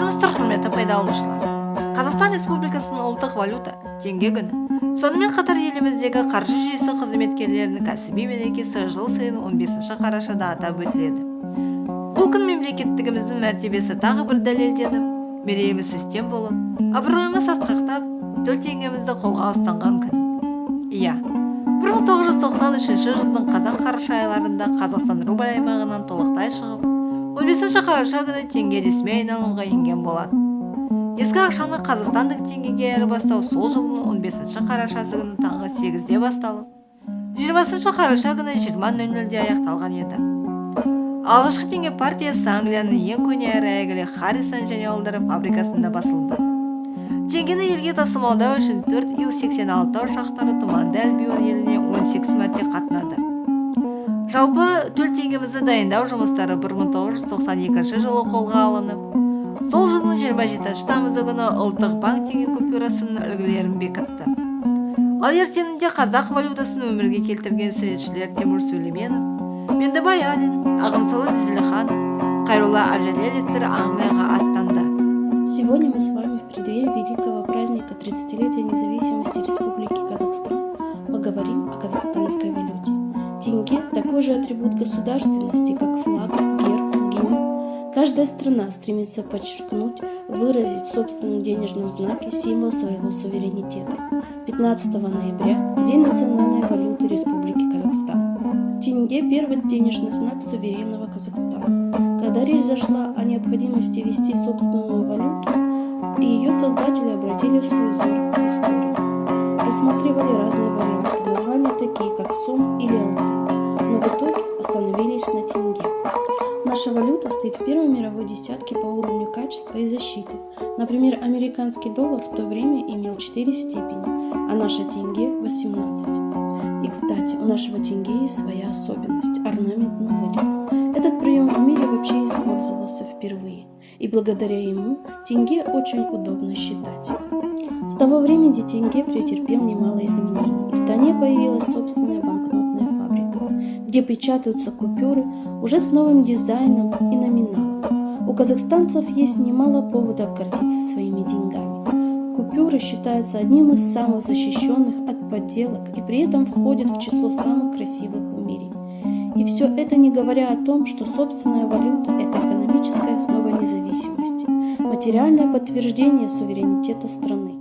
Саламатсыздар, құрметті пайда алушылар. Қазақстан Республикасының ұлттық валюта теңге күні. Сонымен қатар еліміздегі қаржы жүйесі қызметкерлерінің кәсіби мерекесі жыл сайын 15 қарашада атап өтіледі. Бұл күн мемлекеттігіміздің мәртебесі тағы бір дәлелденіп, мерейіміз үстем болып, абыройымыз асқақтап, төл теңгемізді қолға ұстанған күн. Иә, 1993 жылдың қазан-қараша айларында Қазақстан рубль аймағынан толықтай шығып, 15 қараша күні теңге ресми айналымға енген болады. Ескі ақшаны қазақстандық теңгеге айырбастау сол жылдың 15 қарашасы күні таңғы 8-де басталып, 20 қараша күні 20:00-де аяқталған еді. Алғашқы теңге партиясы Англияның ең көне әрі әйгілі Харрисон және ұлдары фабрикасында басылды. Теңгені елге тасымалдау үшін 4 Ил-86 ұшақтары Тұманды Альбион еліне 18 мәрте қатынады. Жалпы төл теңгемізді дайындау жұмыстары 1992 жылы қолға алынып, сол жылдың 27 тамызы күні ұлттық банк теңге купюрасының үлгілерін бекітті. Ал ертеңінде қазақ валютасын өмірге келтірген суретшілер Тимур Сүлейменов, Меңдібай Алин, Ағымсалы Дизелиханов, Қайролла Әбжалелевтер Англияға аттанды. Сегодня мы с вами в преддверии великого праздника 30-летия независимости Республики Казахстан поговорим о казахстанской валюте. Тенге – такой же атрибут государственности, как флаг, герб, гимн. Каждая страна стремится подчеркнуть, выразить в собственном денежном знаке символ своего суверенитета. 15 ноября – День национальной валюты Республики Казахстан. Тенге – первый денежный знак суверенного Казахстана. Когда речь зашла о необходимости вести собственную валюту, и ее создатели обратили свой взор к истории. Рассматривали разные варианты, названия такие, как сом или алтын, но в итоге остановились на тенге. Наша валюта стоит в первой мировой десятке по уровню качества и защиты. Например, американский доллар в то время имел 4 степени, а наша тенге 18. И, кстати, у нашего тенге есть своя особенность – орнамент на вылет. Этот прием в мире вообще использовался впервые, и благодаря ему тенге очень удобно считать. С того времени тенге претерпел немало изменений, и в стране появилась собственная банкнотная фабрика, где печатаются купюры уже с новым дизайном и номиналом. У казахстанцев есть немало поводов гордиться своими деньгами. Купюры считаются одним из самых защищенных от подделок и при этом входят в число самых красивых в мире. И все это не говоря о том, что собственная валюта – это экономическая основа независимости, материальное подтверждение суверенитета страны.